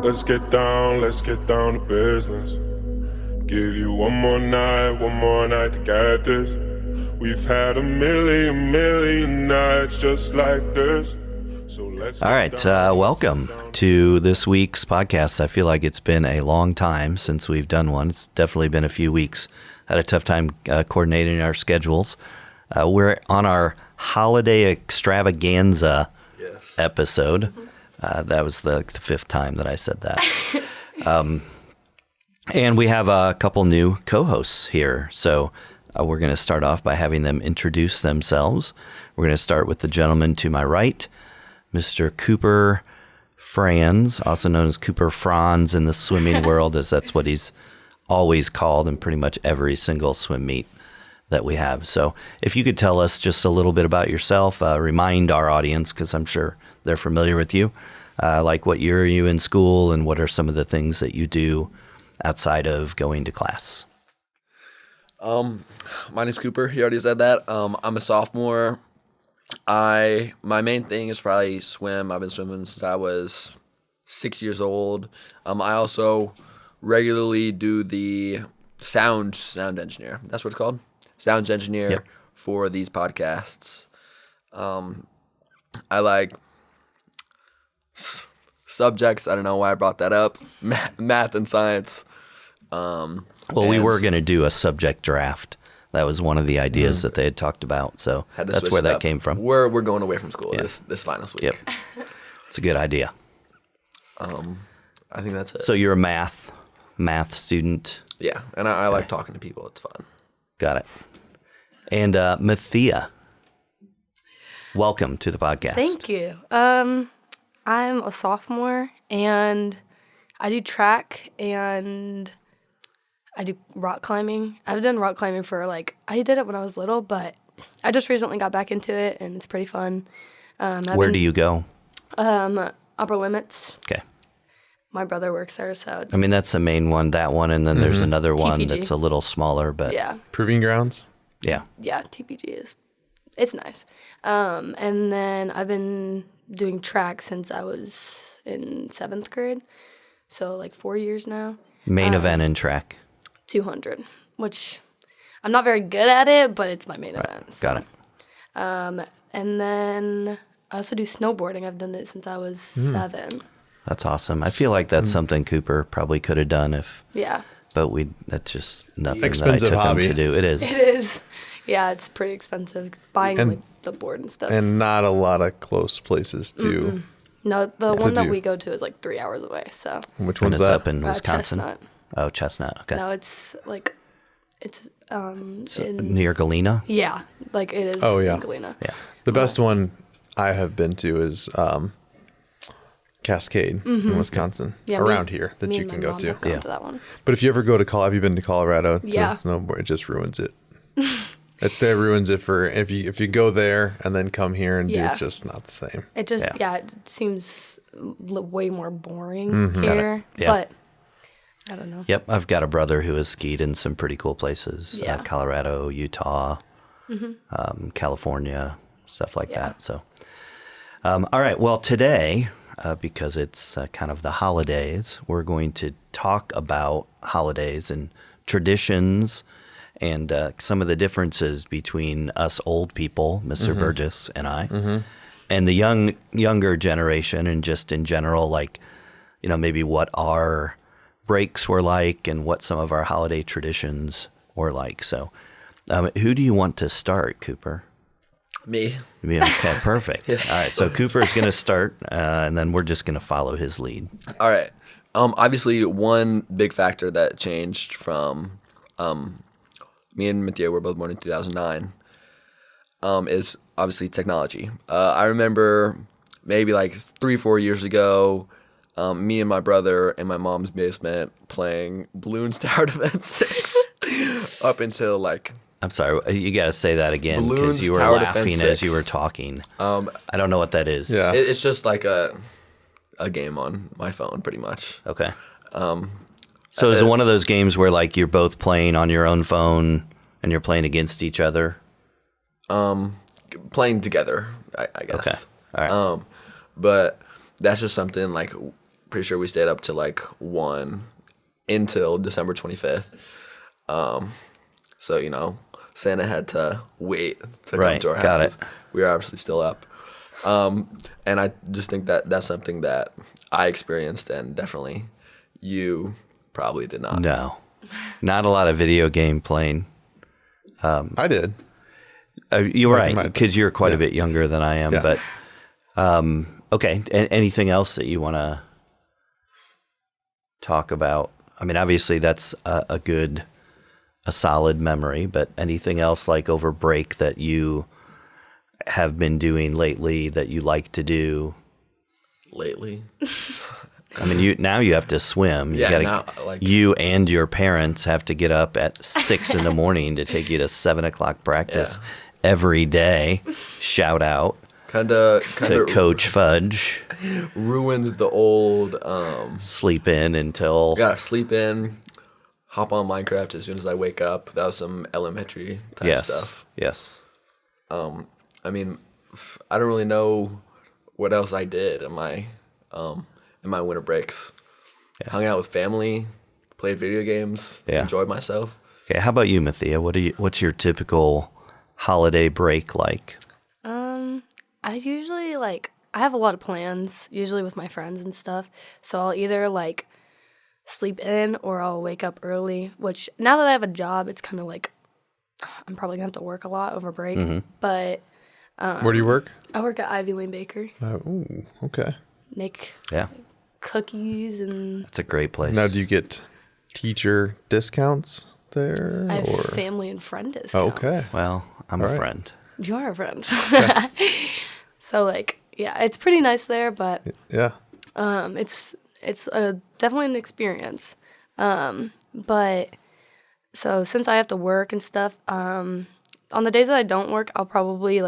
Let's get down to business. Give you one more night to get this. We've had a million nights just like this. So let's All right, welcome to this week's podcast. I feel like it's been a long time since we've done one. It's definitely been a few weeks. Had a tough time coordinating our schedules. We're on our holiday extravaganza episode. That was the fifth time that I said that. And we have a couple new co-hosts here. So we're going to start off by having them introduce themselves. We're going to start with the gentleman to my right, Mr. Cooper Franz, also known as Cooper Franz in the swimming world, as that's what he's always called in pretty much every single swim meet that we have. So if you could tell us just a little bit about yourself, remind our audience, because I'm sure they're familiar with you, like what year are you in school and what are some of the things that you do outside of going to class? My name's Cooper. You already said that. I'm a sophomore. My main thing is probably swim. I've been swimming since I was 6 years old. I also regularly do the sound engineer. That's what it's called. Sound engineer for these podcasts. I like subjects. I don't know why I brought that up. Math and science. We were going to do a subject draft. That was one of the ideas that they had talked about. So that's where that came from. We're going away from school this finals week. Yep. It's a good idea. I think that's it. So you're a math student. Yeah, and I like talking to people. It's fun. Got it. And Mathia, welcome to the podcast. Thank you. I'm a sophomore, and I do track, and I do rock climbing. I've done rock climbing for, I did it when I was little, but I just recently got back into it, and it's pretty fun. Where do you go? Upper Limits. Okay. My brother works there, so it's... I mean, that's the main one, that one, and then there's another one TPG. that's a little smaller, but... Yeah. Proving Grounds? Yeah. Yeah, TPG is. It's nice. And then I've been doing track since I was in 7th grade, so 4 years now. Main event in track. 200, which I'm not very good at it, but it's my main event. So. Got it. And then I also do snowboarding. I've done it since I was 7. That's awesome. I feel like that's something Cooper probably could have done if... Yeah. But that's just nothing Expensive that I took hobby. him to do. It is. It is. Yeah, it's pretty expensive buying the board and stuff. And not a lot of close places to... No, the one that do. we go to is 3 hours away, so... Which And one's it's that? up in Wisconsin. Chestnut. Oh, Chestnut. Okay. No, it's it's in... Near Galena? Yeah, it is Oh, yeah. in Galena. Yeah. The best one I have been to is Cascade in Wisconsin, Yeah, around here, that me you and can my go mom to. have gone to that one. But if you ever go to have you been to Colorado to Yeah. snowboard, it just ruins it. It ruins it for if you go there and then come here and do Yeah. it's just not the same. It just, Yeah. it seems way more boring here, Yeah. but I don't know. Yep. I've got a brother who has skied in some pretty cool places. Yeah. Colorado, Utah, California, stuff like Yeah. that. So, all right. Well, today, because it's kind of the holidays, we're going to talk about holidays and traditions and some of the differences between us old people, Mr. Burgess and I, and the younger generation, and just in general, maybe what our breaks were like and what some of our holiday traditions were like. So who do you want to start, Cooper? Me. Okay, perfect. All right, so Cooper's going to start, and then we're just going to follow his lead. All right. Obviously, one big factor that changed from me and Mathia were both born in 2009 is obviously technology. I remember maybe 3-4 years ago, me and my brother in my mom's basement playing Balloons Tower Defense 6 up until I'm sorry, you got to say that again because Balloons you were Tower laughing Defense as 6. you were talking. I don't know what that is. Yeah. It's just a game on my phone, pretty much. Okay. So is it one of those games where you're both playing on your own phone and you're playing against each other? Playing together, I guess. Okay. All right. But that's just something pretty sure we stayed up to like 1 until December 25th. So, you know, Santa had to wait to come to our got houses. it. We were obviously still up. And I just think that that's something that I experienced, and definitely you probably did not. No, not a lot of video game playing. I did. You're Like right, my- because you're quite a yeah. bit younger than I am. Yeah. But okay, anything else that you want to talk about? I mean, obviously that's a solid memory. But anything else like over break that you have been doing lately that you like to do? Lately. I mean, you have to swim. Yeah, now, like- you and your parents have to get up at 6 a.m. to take you to 7:00 practice every day. Shout out Kind to of Coach Fudge. ruined the old, Sleep in until gotta sleep in, hop on Minecraft as soon as I wake up. That was some elementary type stuff. Yes. I mean, I don't really know what else I did in my winter breaks. Hung out with family, played video games, Yeah. enjoyed myself. Okay. How about you, Mathia? What's your typical holiday break like? I usually I have a lot of plans, usually with my friends and stuff. So I'll either sleep in or I'll wake up early, which now that I have a job, it's kind of like I'm probably going to have to work a lot over break. But Where do you work? I work at Ivy Lane Bakery, Ooh, okay. make Yeah, cookies, and it's a great place. Now, do you get teacher discounts there? I have or? family and friend discounts. Okay. Well, I'm All a right. friend. You are a friend. So yeah, it's pretty nice there, but Yeah. it's definitely an experience. But so since I have to work and stuff, on the days that I don't work, I'll probably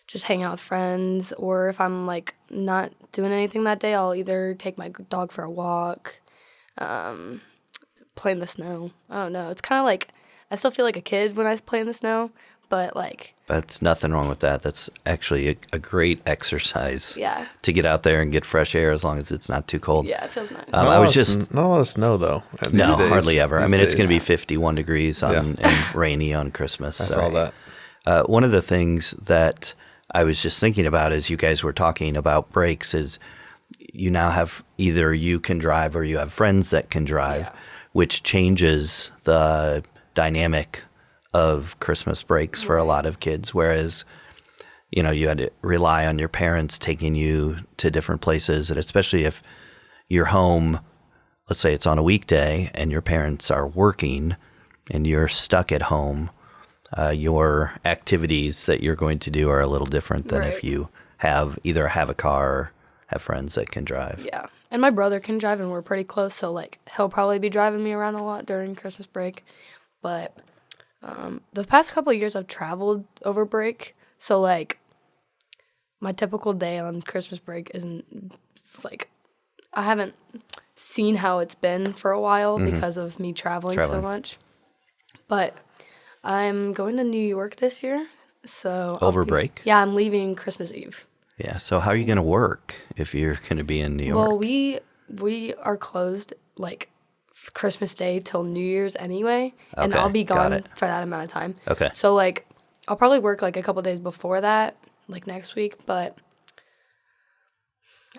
just hang out with friends, or if I'm not doing anything that day, I'll either take my dog for a walk, play in the snow. I don't know. It's kind of I still feel like a kid when I play in the snow, but That's nothing wrong with that. That's actually a great exercise. Yeah. To get out there and get fresh air as long as it's not too cold. yeah, it feels nice. I was just not a lot of snow though. These no, days. hardly ever. I These mean, it's days. going to be 51 degrees Yeah. and rainy on Christmas. I saw that. One of the things that I was just thinking about as you guys were talking about breaks is you now have either you can drive or you have friends that can drive, which changes the dynamic of Christmas breaks for a lot of kids. Whereas, you had to rely on your parents taking you to different places. And especially if you're home, let's say it's on a weekday and your parents are working and you're stuck at home, your activities that you're going to do are a little different than if Right. you either have a car or have friends that can drive. Yeah. And my brother can drive, and we're pretty close, so he'll probably be driving me around a lot during Christmas break. But the past couple of years I've traveled over break, so my typical day on Christmas break isn't I haven't seen how it's been for a while because of me traveling so much. But I'm going to New York this year, so Over break? Yeah, I'm leaving Christmas Eve. Yeah. So how are you going to work if you're going to be in New York? Well, we are closed Christmas Day till New Year's anyway, and Okay, I'll be got gone it. for that amount of time. Okay. So I'll probably work a couple days before that, next week, but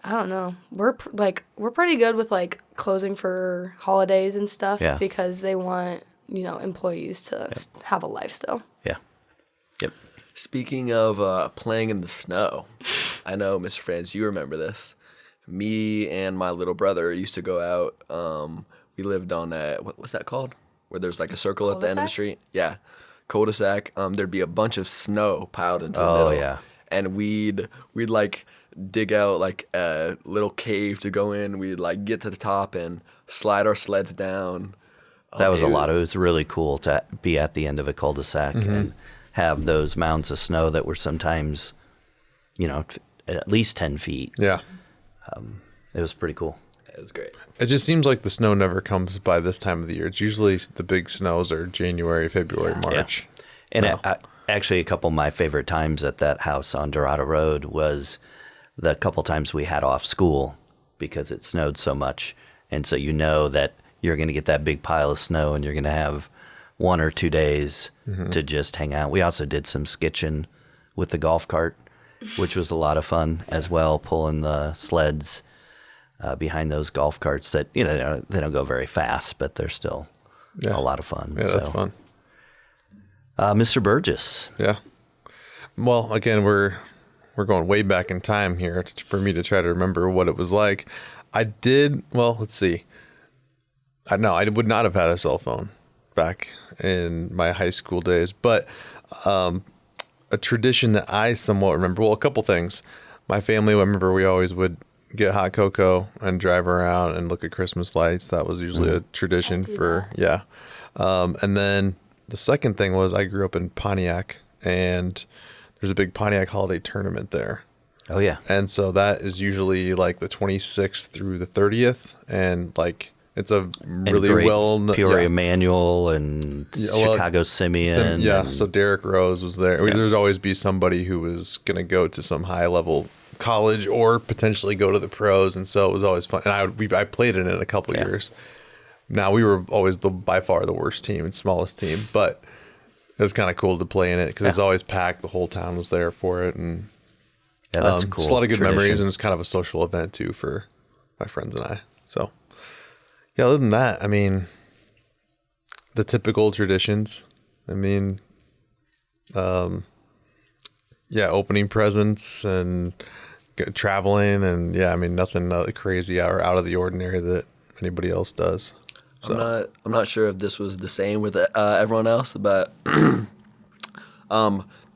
I don't know. We're pretty good with closing for holidays and stuff Yeah. because they want employees to have a life still. Yeah. Yep. Speaking of playing in the snow, I know, Mr. Franz, you remember this. Me and my little brother used to go out. We lived on what's that called? Where there's a circle at the end of the Cul-de-sac? street. Yeah, cul-de-sac. There'd be a bunch of snow piled into the Oh, middle. yeah. And we'd dig out a little cave to go in. We'd get to the top and slide our sleds down. That was a Dude. lot. It was really cool to be at the end of a cul-de-sac and have those mounds of snow that were sometimes, at least 10 feet. Yeah. It was pretty cool. It was great. It just seems like the snow never comes by this time of the year. It's usually the big snows are January, February, March. And No. actually, a couple of my favorite times at that house on Dorado Road was the couple times we had off school because it snowed so much. And so you know that you're going to get that big pile of snow and you're going to have 1 or 2 days to just hang out. We also did some skitching with the golf cart, which was a lot of fun as well, pulling the sleds behind those golf carts that, they don't go very fast, but they're still a lot of fun. Yeah, that's fun. Mr. Burgess. Yeah. Well, again, we're going way back in time here for me to try to remember what it was like. Let's see. I would not have had a cell phone back in my high school days, but a tradition that I somewhat remember, well, a couple things. My family, I remember we always would get hot cocoa and drive around and look at Christmas lights. That was usually a tradition and then the second thing was I grew up in Pontiac, and there's a big Pontiac holiday tournament there. Oh, yeah. And so that is usually like the 26th through the 30th, and like it's a really Peoria Manual and Chicago Simeon. So Derek Rose was there. There's always be somebody who was going to go to some high level college or potentially go to the pros, and so it was always fun. And I played in it a couple years. Now, we were always by far the worst team and smallest team, but it was kind of cool to play in it because it was always packed. The whole town was there for it, and that's cool. Just a lot of good memories, and it's kind of a social event too for my friends and I. So, yeah. Other than that, I mean, the typical traditions. I mean, opening presents and traveling, and I mean, nothing crazy or out of the ordinary that anybody else does. So. I'm not sure if this was the same with everyone else, but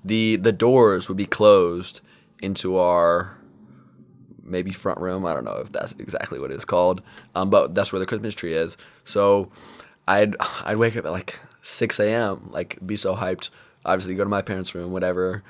the doors would be closed into our maybe front room. I don't know if that's exactly what it's called, but that's where the Christmas tree is. So I'd wake up at like 6 a.m., like be so hyped. Obviously, go to my parents' room, whatever.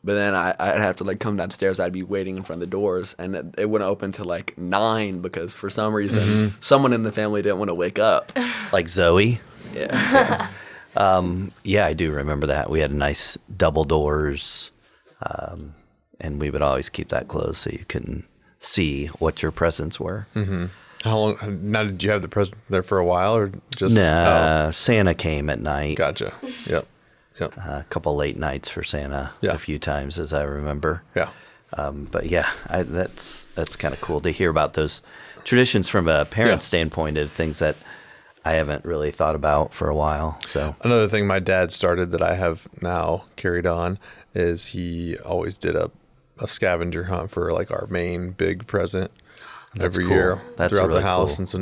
But then I'd have to like come downstairs. I'd be waiting in front of the doors, and it wouldn't open till like 9 because for some reason someone in the family didn't want to wake up. Like Zoe. Yeah. I do remember that. We had nice double doors, and we would always keep that closed so you couldn't see what your presents were. Mm-hmm. How long? Now, did you have the present there for a while, or just? Nah, Santa came at night. Gotcha. Yep. A couple late nights for Santa a few times, as I remember. Yeah. That's kind of cool to hear about those traditions from a parent standpoint of things that I haven't really thought about for a while. So another thing my dad started that I have now carried on is he always did a scavenger hunt for like our main big present every year throughout really the house. Cool and so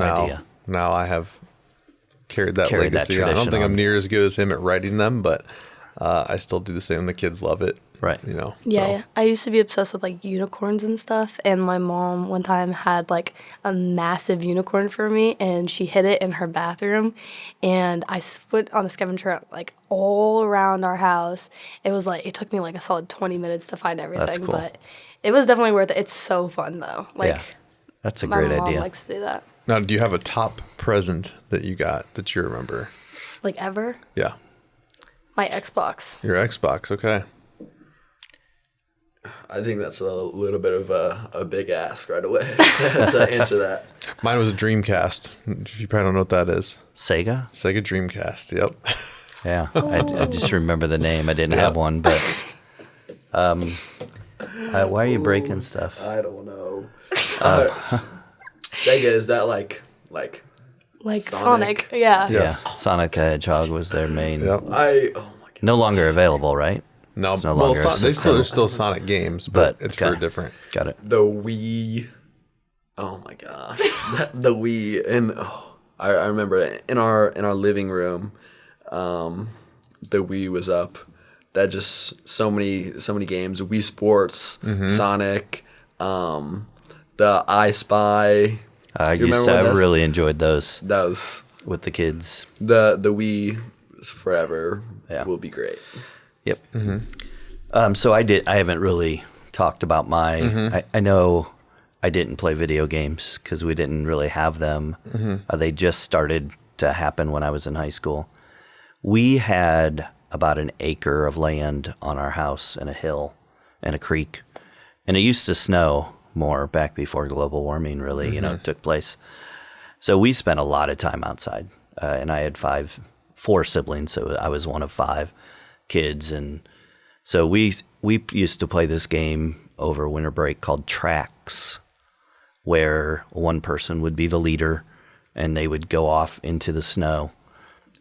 now I have carried that legacy on. I don't think I'm near as good as him at writing them, but I still do the same. The kids love it. Right. Yeah. I used to be obsessed with like unicorns and stuff, and my mom one time had like a massive unicorn for me, and she hid it in her bathroom, and I went on a scavenger hunt like all around our house. It took me like a solid 20 minutes to find everything. That's cool. But it was definitely worth it. It's so fun though. That's a great idea. My mom likes to do that. Now, do you have a top present that you got that you remember? Like ever? Yeah. My Xbox. Your Xbox, okay. I think that's a little bit of a big ask right away to answer that. Mine was a Dreamcast. You probably don't know what that is. Sega Dreamcast, yep. Yeah, I just remember the name. I didn't have one, but why are you breaking stuff? I don't know. Sega, is that like Sonic? Yeah. Yeah, Sonic the Hedgehog was their main. Yep. Oh my God. No longer available, right? No, it's no longer there's still Sonic games, but it's for different. Got it. The Wii. Oh my gosh, the Wii, and I remember in our living room, the Wii was up. That just so many games. Wii Sports, Sonic, the I Spy. I really enjoyed those. Those with the kids. The Wii is forever. Will be great. Yep. So I haven't really talked about my. I know I didn't play video games because we didn't really have them. They just started to happen when I was in high school. We had about an acre of land on our house and a hill and a creek, and it used to snow more back before global warming really, took place. So we spent a lot of time outside, and I had four siblings, so I was one of 5 kids, and so we used to play this game over winter break called tracks, where one person would be the leader, and they would go off into the snow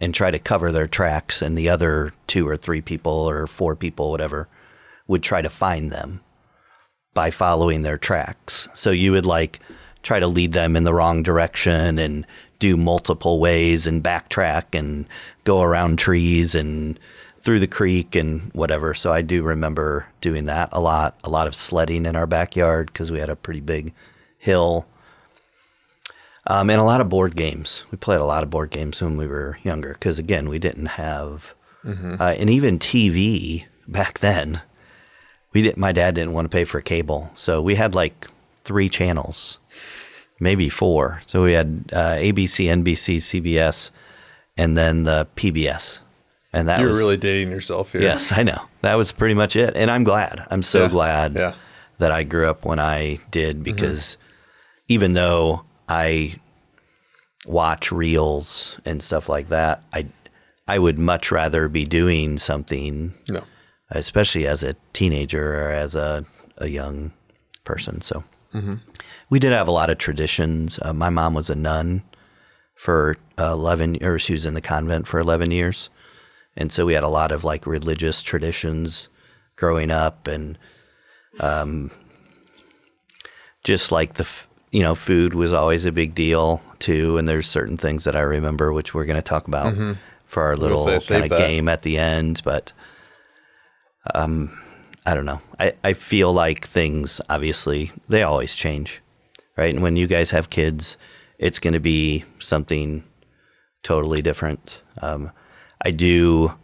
and try to cover their tracks, and the other 2 or 3 people or 4 people, whatever, would try to find them by following their tracks. So you would like try to lead them in the wrong direction and do multiple ways and backtrack and go around trees and through the creek and whatever. So I do remember doing that a lot of sledding in our backyard because we had a pretty big hill. And a lot of board games. We played a lot of board games when we were younger because, again, we didn't have, and even TV back then. My dad didn't want to pay for cable, so we had like 3 channels, maybe 4. So we had ABC, NBC, CBS, and then the PBS. And that You're really dating yourself here. Yes, I know. That was pretty much it. And I'm glad. I'm so glad that I grew up when I did, because even though I watch reels and stuff like that, I would much rather be doing something, especially as a teenager or as a young person. So we did have a lot of traditions. My mom was a nun for 11, or she was in the convent for 11 years. And so we had a lot of like religious traditions growing up, and just like food was always a big deal too. And there's certain things that I remember, which we're going to talk about for our little kind of game at the end. But I don't know. I feel like things, obviously, they always change, right? And when you guys have kids, it's going to be something totally different. I do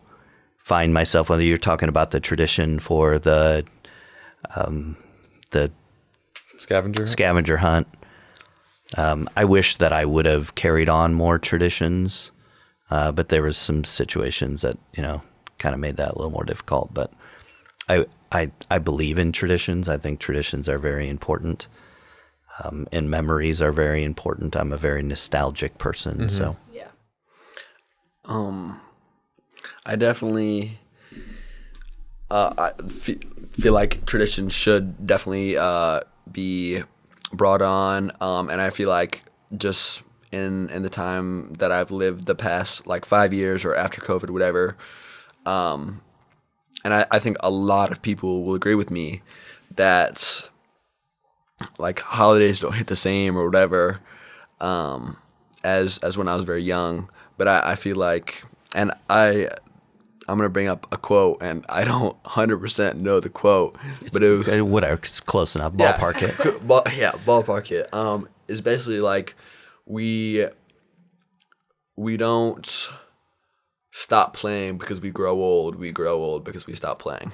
find myself, whether you're talking about the tradition for the scavenger hunt, I wish that I would have carried on more traditions, but there was some situations that kind of made that a little more difficult. But I believe in traditions. I think traditions are very important, and memories are very important. I'm a very nostalgic person, so Yeah. I definitely I feel like traditions should definitely be brought on, and I feel like just in the time that I've lived, the past like 5 years or after COVID, whatever, and I think a lot of people will agree with me that like holidays don't hit the same or whatever as when I was very young. But I feel like, and I'm going to bring up a quote, and I don't 100% know the quote, but it was... Whatever, it's close enough. Ballpark it. Ballpark it. It's basically like we don't stop playing because we grow old. We grow old because we stop playing.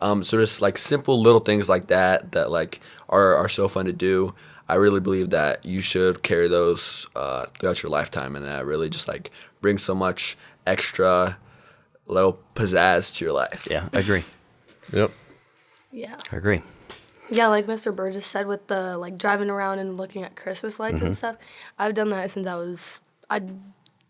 So just like simple little things like that like are so fun to do. I really believe that you should carry those throughout your lifetime, and that really just like brings so much extra little pizzazz to your life. Yeah, I agree. Yep. Yeah. I agree. Yeah, like Mr. Burgess said, with the like driving around and looking at Christmas lights and stuff. I've done that since I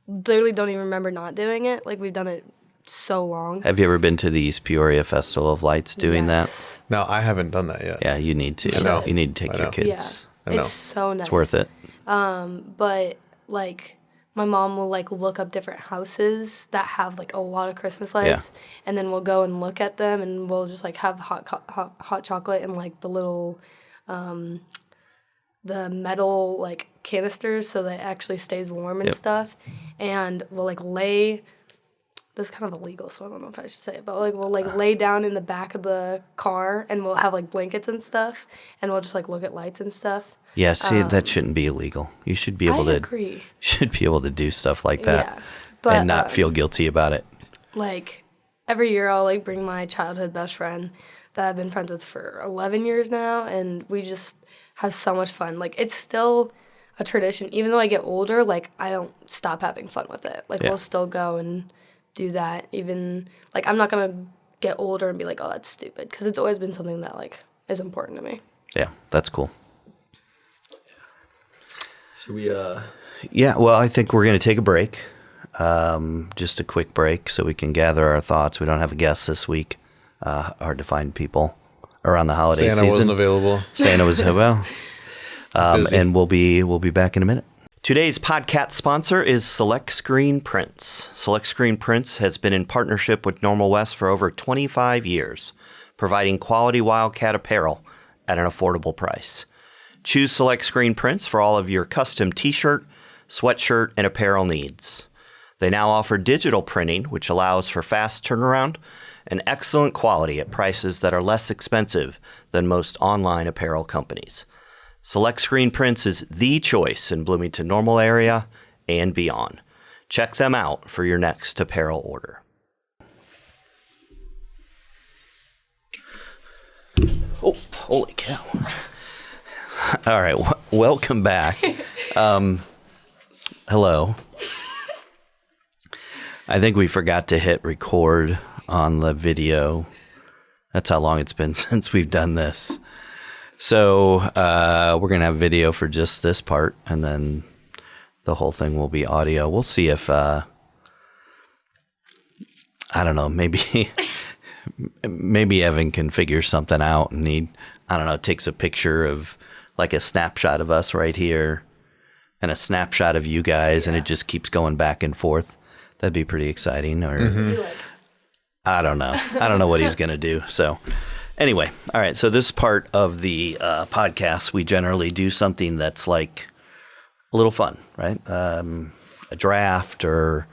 literally don't even remember not doing it. Like, we've done it so long. Have you ever been to the East Peoria Festival of Lights doing that? No, I haven't done that yet. Yeah, you need to. I know. You need to take your kids. Yeah. I know. It's so nice. It's worth it. But like my mom will like look up different houses that have like a lot of Christmas lights, and then we'll go and look at them, and we'll just like have hot chocolate and like the little the metal like canisters so that it actually stays warm and stuff, and we'll like lay. This is kind of illegal, so I don't know if I should say it, but like we'll like lay down in the back of the car, and we'll have like blankets and stuff, and we'll just like look at lights and stuff. Yeah, see, that shouldn't be illegal. You should be able I agree. should be able to do stuff like that, but, and not feel guilty about it. Like every year, I'll like bring my childhood best friend that I've been friends with for 11 years now, and we just have so much fun. Like, it's still a tradition, even though I get older. Like, I don't stop having fun with it. Like, we'll still go and do that. Even like, I'm not gonna get older and be like, oh, that's stupid, because it's always been something that like is important to me. Yeah, that's cool. Should we? Yeah, well, I think we're going to take a break. Just a quick break so we can gather our thoughts. We don't have a guest this week. Hard to find people around the holiday Santa season. wasn't available. Santa was well. Busy. And we'll be back in a minute. Today's podcast sponsor is Select Screen Prints. Select Screen Prints has been in partnership with Normal West for over 25 years, providing quality Wildcat apparel at an affordable price. Choose Select Screen Prints for all of your custom t-shirt, sweatshirt, and apparel needs. They now offer digital printing, which allows for fast turnaround and excellent quality at prices that are less expensive than most online apparel companies. Select Screen Prints is the choice in Bloomington Normal area and beyond. Check them out for your next apparel order. Oh, holy cow. All right, welcome back. Hello. I think we forgot to hit record on the video. That's how long it's been since we've done this. So we're going to have video for just this part, and then the whole thing will be audio. We'll see if, I don't know, maybe Evan can figure something out, and he, I don't know, takes a picture of like a snapshot of us right here and a snapshot of you guys, and it just keeps going back and forth. That'd be pretty exciting. Or I don't know. I don't know what he's going to do. So anyway, all right. So this part of the podcast, we generally do something that's like a little fun, right? A draft or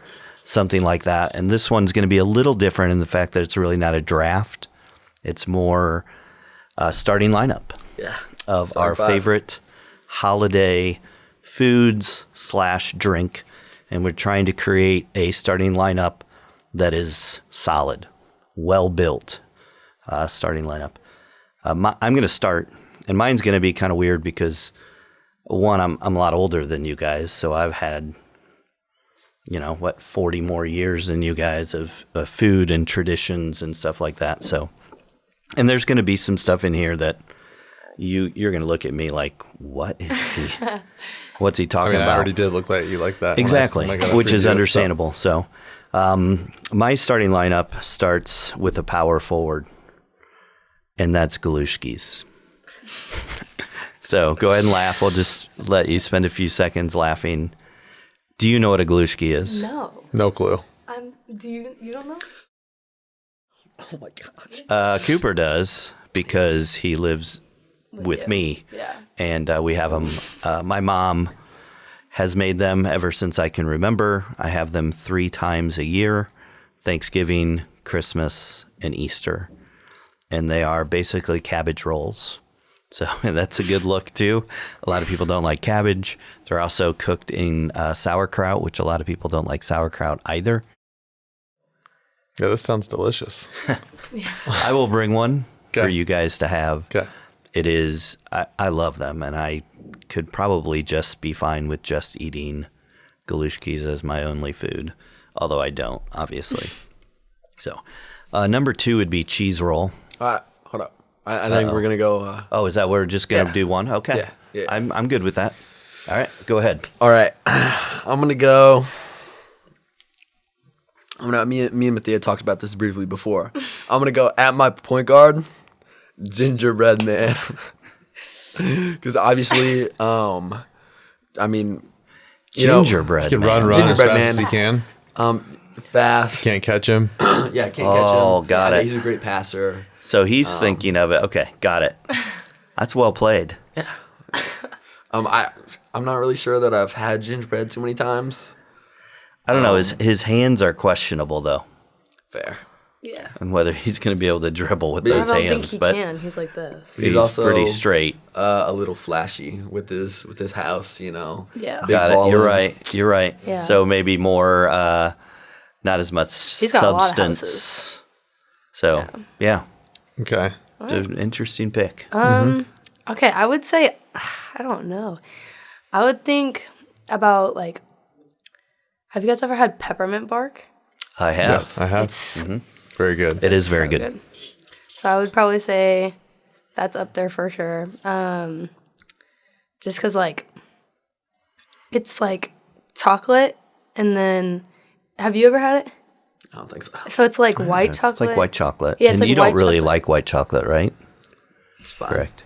something like that. And this one's going to be a little different in the fact that it's really not a draft. It's more starting lineup of our favorite holiday foods / drink. And we're trying to create a starting lineup that is solid, well-built starting lineup. I'm going to start, and mine's going to be kind of weird because, one, I'm a lot older than you guys, so I've had, 40 more years than you guys of food and traditions and stuff like that. So, and there's going to be some stuff in here that you're going to look at me like, what is he? What's he talking about? I already did look like you like that. Exactly, when I which is preview it, understandable. So my starting lineup starts with a power forward, and that's Galushki's. So go ahead and laugh. We'll just let you spend a few seconds laughing. Do you know what a Galushki is? No. No clue. You don't know? Oh my gosh. Cooper does because he lives with me. Yeah. And we have them. My mom has made them ever since I can remember. I have them 3 times a year: Thanksgiving, Christmas, and Easter. And they are basically cabbage rolls. So that's a good look too. A lot of people don't like cabbage. They're also cooked in sauerkraut, which a lot of people don't like sauerkraut either. Yeah, this sounds delicious. I will bring one for Okay. you guys to have. Okay. It is, I love them, and I could probably just be fine with just eating Galushkis as my only food, although I don't, obviously. So, number 2 would be cheese roll. All right, hold up. I think we're gonna go. Oh, is that we're just gonna do one? Okay, Yeah. I'm good with that. All right, go ahead. All right, I'm gonna go. Me and Mathia talked about this briefly before. I'm gonna go at my point guard, gingerbread man, because obviously, I mean, Gingerbread He can man. run as Gingerbread fast man. as he can. fast. Can't catch him. Yeah, can't catch him. Oh, got it. He's a great passer. So he's thinking of it. Okay, got it. That's well played. I'm not really sure that I've had gingerbread too many times. I don't know. His hands are questionable though, Fair. Yeah. and whether he's going to be able to dribble with I I those don't think hands. he But can. He's like this. he's also pretty straight. A little flashy with his house, Yeah. Big Got it. You're baller. right. You're right. Yeah. So maybe more, not as much He's got a lot of substance. houses. So yeah, Okay. it's an interesting pick. Okay, I would say, I don't know. I would think about like, have you guys ever had peppermint bark? I have. I have. It's Very good. It is very so good. So I would probably say That's up there for sure. Just because, like, it's like chocolate, and then have you ever had it? I don't think so. So it's like white chocolate. It's like white chocolate. Yeah, it's and like you don't white really chocolate. like white chocolate, right? It's fine. Correct.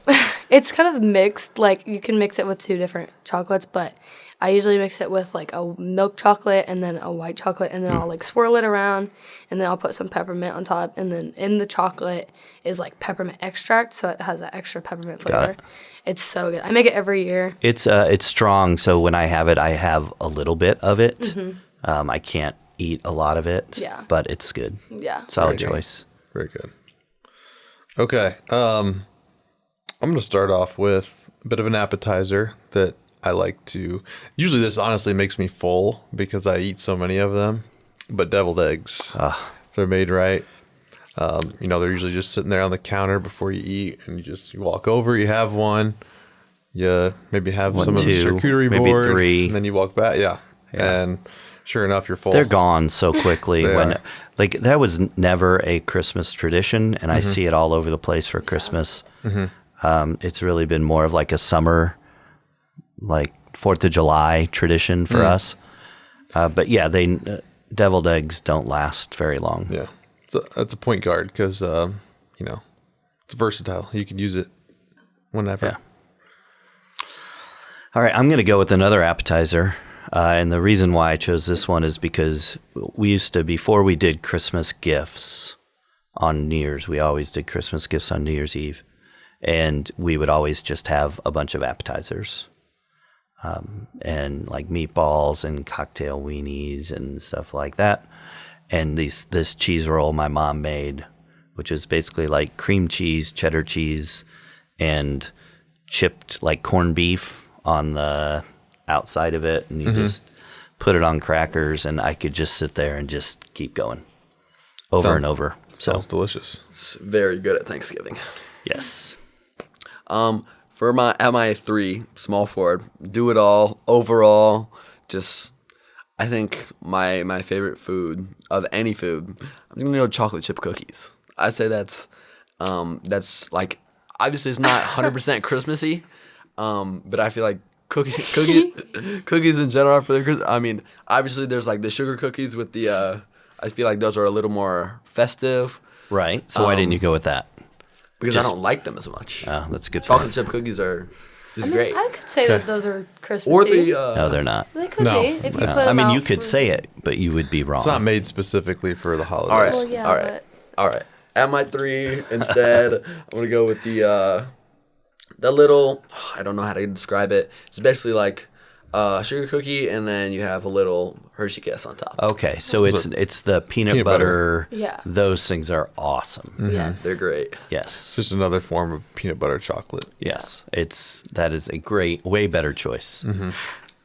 It's kind of mixed. Like, you can mix it with 2 different chocolates, but I usually mix it with, like, a milk chocolate and then a white chocolate, and then I'll, like, swirl it around, and then I'll put some peppermint on top, and then in the chocolate is, like, peppermint extract, so it has that extra peppermint flavor. Got it. It's so good. I make it every year. It's strong, so when I have it, I have a little bit of it. I can't eat a lot of it, Yeah. but it's good. Yeah. Solid Very good. choice. Very good. Okay. I'm going to start off with a bit of an appetizer that I like to. Usually, this honestly makes me full because I eat so many of them. But deviled eggs, if they're made right, they're usually just sitting there on the counter before you eat, and you walk over, you have one, you maybe have One, some of the two, charcuterie maybe board, 3. and then you walk back. Yeah. And sure enough, you're full. They're gone so quickly. They when are. Like, that was never a Christmas tradition, and I see it all over the place for Christmas. It's really been more of like a summer, like 4th of July tradition for us. But yeah, deviled eggs don't last very long. Yeah. So that's a point guard because, it's versatile. You can use it whenever. Yeah. All right, I'm going to go with another appetizer. And the reason why I chose this one is because we used to, before we did Christmas gifts on New Year's, we always did Christmas gifts on New Year's Eve. And we would always just have a bunch of appetizers. And like meatballs and cocktail weenies and stuff like that. And this cheese roll my mom made, which is basically like cream cheese, cheddar cheese, and chipped like corned beef on the outside of it. And you just put it on crackers, and I could just sit there and just keep going over and over. Sounds delicious. It's very good at Thanksgiving. Yes. For my 3, small forward, do it all, overall, just, I think my favorite food of any food, I'm gonna go chocolate chip cookies. I say that's like, obviously it's not 100% Christmassy, but I feel like cookies in general are for the Christmas. I mean, obviously there's like the sugar cookies with the, I feel like those are a little more festive. Right. So why didn't you go with that? Because I don't like them as much. Oh, that's a good. Chocolate chip cookies are just great. I could say that those are Christmassy. Or the No, they're not. They could No, be. If you put that's- I them mean, out you could for- say it, but you would be wrong. It's not made specifically for the holidays. all right, Well, yeah, all right, all right. At my 3 instead, I'm gonna go with the little. I don't know how to describe it. It's basically like sugar cookie, and then you have a little Hershey Kiss on top. Okay, so it's the peanut butter. Yeah. Those things are awesome. Yes. They're great. Yes. Just another form of peanut butter chocolate. Yes. That is a great, way better choice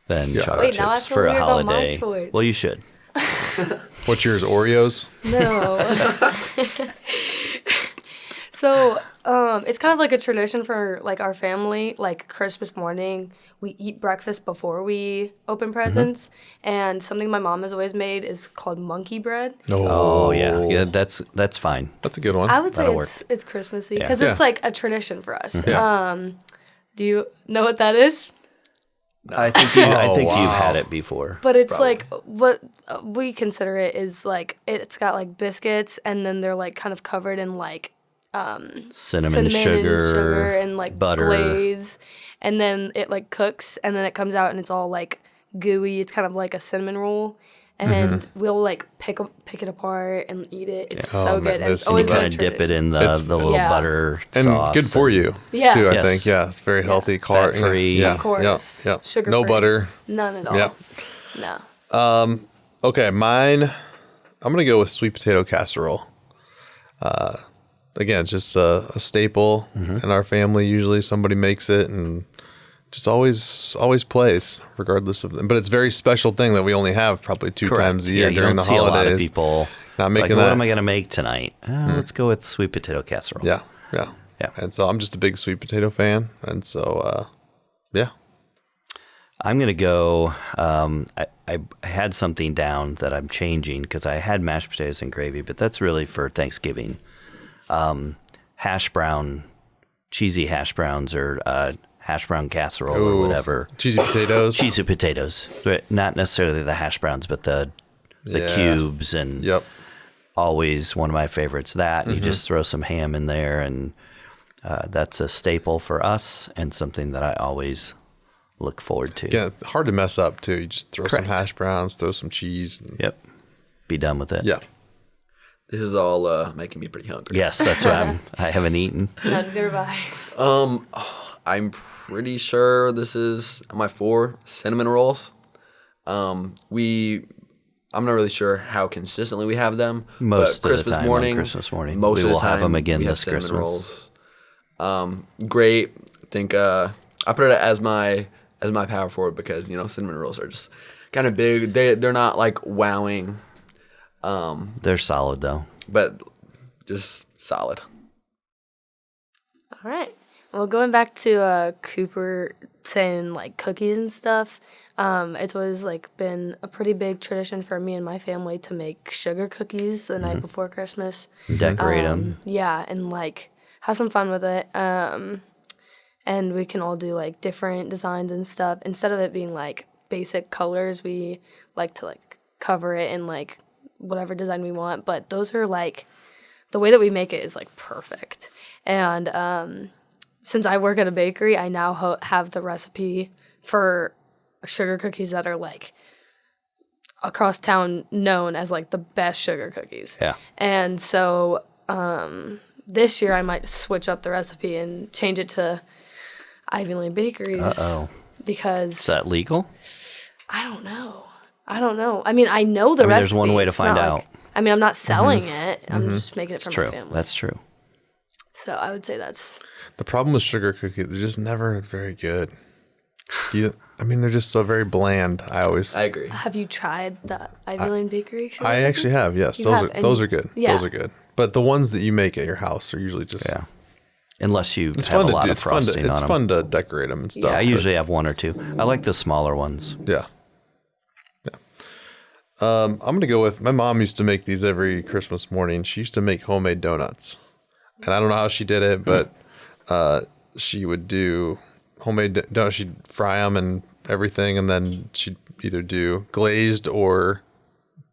than chocolate Wait, now I chips feel for a weird about my holiday. choice. Well, you should. What's yours? Oreos? No. So, it's kind of like a tradition for like our family. Like Christmas morning, we eat breakfast before we open presents. And something my mom has always made is called monkey bread. Oh yeah, that's fine. That's a good one. I would say That'll it's Christmassy Yeah. because Yeah. it's like a tradition for us. Yeah. Do you know what that is? I think you've had it before. But it's like what we consider it is like it's got like biscuits and then they're like kind of covered in like Cinnamon, sugar, and like butter. glaze, and then it like cooks and then it comes out and it's all like gooey. It's kind of like a cinnamon roll, and we'll like pick it apart and eat it. It's Oh, so man, good. And that's it's always so been Kind a of dip it tradition. in It's- the little Yeah. butter And sauce. good for you, Yeah. too, I Yes. think. Yeah, it's very healthy. Fat-free. Yeah, Of course. Yeah, yeah. Sugar-free. No butter. None at all. Yeah. No. Okay, mine, I'm going to go with sweet potato casserole. Again, just a staple in our family. Usually somebody makes it and just always plays, regardless of them. But it's a very special thing that we only have probably two Correct. times a year you during don't the see holidays. a lot of people Not making like, that. what am I going to make tonight? Let's go with sweet potato casserole. Yeah. Yeah. And so I'm just a big sweet potato fan. And so, yeah. I'm going to go, I had something down that I'm changing because I had mashed potatoes and gravy, but that's really for Thanksgiving. Hash brown cheesy hash browns or hash brown casserole or whatever. Cheesy potatoes. Cheesy potatoes. But not necessarily the hash browns, but the cubes and always one of my favorites. That you just throw some ham in there, and that's a staple for us and something that I always look forward to. Yeah, it's hard to mess up too. You just throw some Correct. hash browns, throw some cheese. And, Yep. Be done with it. Yeah. This is all making me pretty hungry. Yes, that's what I haven't eaten. Neither have I. I'm pretty sure this is my 4 cinnamon rolls. I'm not really sure how consistently we have them. Most but of the time on Christmas morning. Most We of the will have time them again we have this cinnamon Christmas. rolls. Great. I think I put it as my power forward because cinnamon rolls are just kind of big. They're not like wowing, They're solid though. but just solid. All right. Well, going back to Cooper saying like cookies and stuff, it's always like been a pretty big tradition for me and my family to make sugar cookies the night before Christmas. Decorate them. Yeah, and like have some fun with it. And we can all do like different designs and stuff. Instead of it being like basic colors, we like to like cover it in like whatever design we want. But those are like the way that we make it is like perfect. And since I work at a bakery, I now have the recipe for sugar cookies that are like across town known as like the best sugar cookies. Yeah. And so this year I might switch up the recipe and change it to Ivy Lane Bakeries. Uh-oh. Because Is that legal? I don't know. I mean, I know the recipe. There's one way to It's find not out. like- I mean, I'm not selling it. I'm just making it for True. my family. That's true. So I would say that's The problem with sugar cookies, they're just never very good. They're just so very bland. I agree. Have you tried the Ivy Lane Bakery? sugar I actually cookies? have, yes. You Those have, are and- those are good. yeah. Those are good. But the ones that you make at your house are usually just Unless you it's have fun a to lot do. of It's fun frosting on them. fun to decorate them and stuff. Yeah, I but- usually have 1 or 2. I like the smaller ones. Yeah. I'm gonna go with my mom used to make these every Christmas morning. She used to make homemade donuts, and I don't know how she did it, but she would do homemade donuts. She'd fry them and everything, and then she'd either do glazed or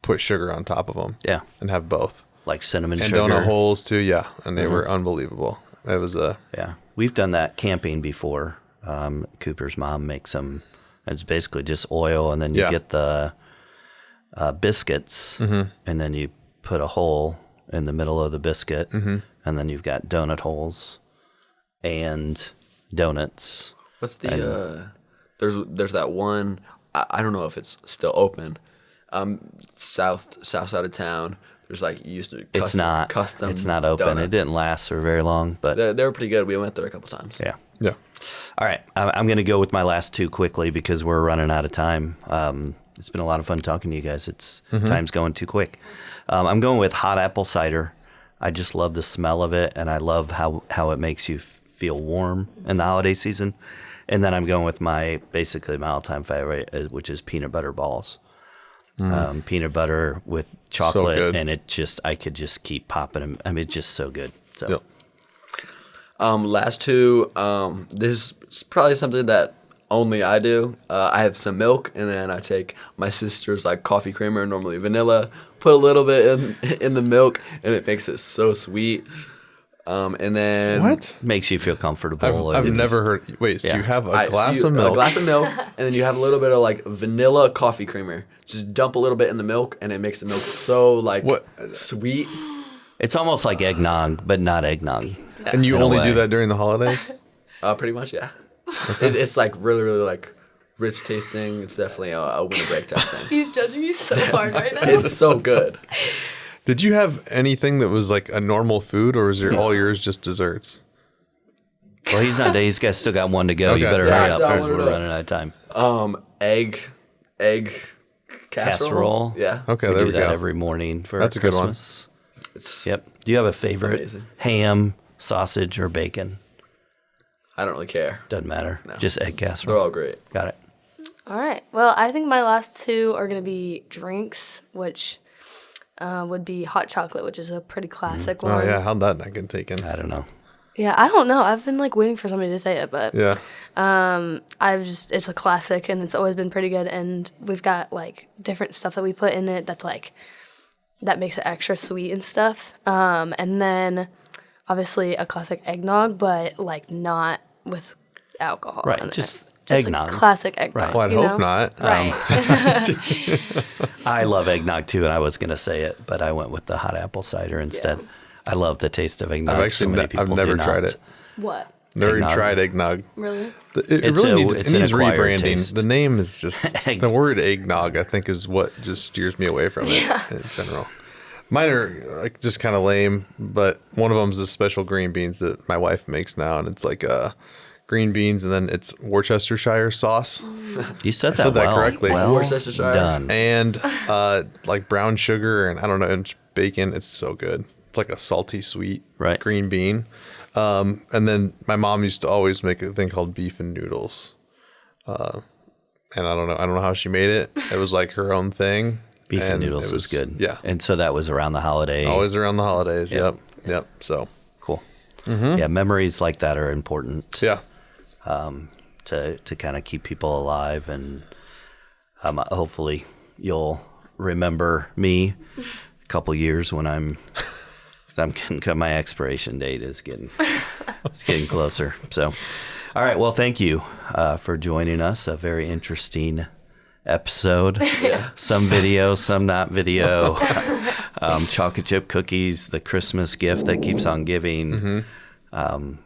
put sugar on top of them. Yeah. and have both. Like cinnamon And sugar. donut holes too. Yeah, and they were unbelievable. It was Yeah. We've done that camping before. Cooper's mom makes them. It's basically just oil, and then you get the biscuits, and then you put a hole in the middle of the biscuit, and then you've got donut holes and donuts. What's the there's that one, I don't know if it's still open, south side of town. There's like you used to custom It's not open. donuts. It didn't last for very long, but They were pretty good. We went there a couple times. yeah. yeah. All right, I'm going to go with my last 2 quickly because we're running out of time. It's been a lot of fun talking to you guys. Time's going too quick. I'm going with hot apple cider. I just love the smell of it, and I love how it makes you feel warm in the holiday season. And then I'm going with basically my all-time favorite, which is peanut butter balls. Peanut butter with chocolate, good. and I could just keep popping them. I mean, it's just so good. So. Yep. Last 2, this is probably something that only I do. I have some milk, and then I take my sister's like coffee creamer, normally vanilla, put a little bit in the milk, and it makes it so sweet. And then What? Makes you feel comfortable. I've It's- never heard. Wait, so Yeah. you have a so glass you- of milk? A glass of milk, and then you have a little bit of like vanilla coffee creamer. Just dump a little bit in the milk, and it makes the milk so like What? sweet. It's almost like eggnog, but not eggnog. And you In a only way. do that during the holidays? Pretty much, yeah. It's like really, really like rich tasting. It's definitely a winter break type thing. he's judging you so hard right now. It's so good. Did you have anything that was like a normal food, or is all yours just desserts? Well, he's not. He's still got 1 to go. You Okay. better Yeah, hurry up so I because wanna we're know. running out of time. Egg casserole. Casserole. Yeah. Okay, We there do we that go. every morning for That's a good one. Christmas. It's, Yep. Do you have a favorite? Amazing. Ham, sausage, or bacon? I don't really care. Doesn't matter. No. Just egg They're casserole. all great. Got it. All right. Well, I think my last 2 are going to be drinks, which would be hot chocolate, which is a pretty classic one. Oh yeah, how'd that not get taken? I don't know. Yeah, I don't know. I've been like waiting for somebody to say it, but Yeah. it's a classic and it's always been pretty good. And we've got like different stuff that we put in it that's like, that makes it extra sweet and stuff. And then obviously a classic eggnog, but like not with alcohol. Right, in it. just Like eggnog. classic eggnog. Well, I'd you hope know? not. Right. I love eggnog too, and I was going to say it, but I went with the hot apple cider instead. I love the taste of eggnog. I've actually people I've never do not. tried it. What? Never even Eggnog. tried eggnog. Really? It It's really it's an needs acquired rebranding. taste. The name is just Egg. the word eggnog. I think is what just steers me away from it in general. Mine are like just kind of lame, but one of them is the special green beans that my wife makes now, and it's like green beans, and then it's Worcestershire sauce, You said that, said that well. correctly. Well Worcestershire. done. and like brown sugar, and I don't know, and bacon. It's so good. It's like a salty, sweet Right. green bean. And then my mom used to always make a thing called beef and noodles. And I don't know how she made it. It was like her own thing. Beef and noodles it was good. Yeah. And so that was around the holiday. Always around the holidays. Yep. Yep. So, Cool. Yeah, memories like that are important yeah. to kind of keep people alive. And hopefully you'll remember me a couple years when my expiration date is it's getting closer. So, all right. Well, thank you for joining us. A very interesting episode. Some video, some not video. Chocolate chip cookies, the Christmas gift that keeps on giving.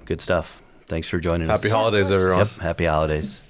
Good stuff. Thanks for joining us. Happy holidays, everyone. Yep. Happy holidays.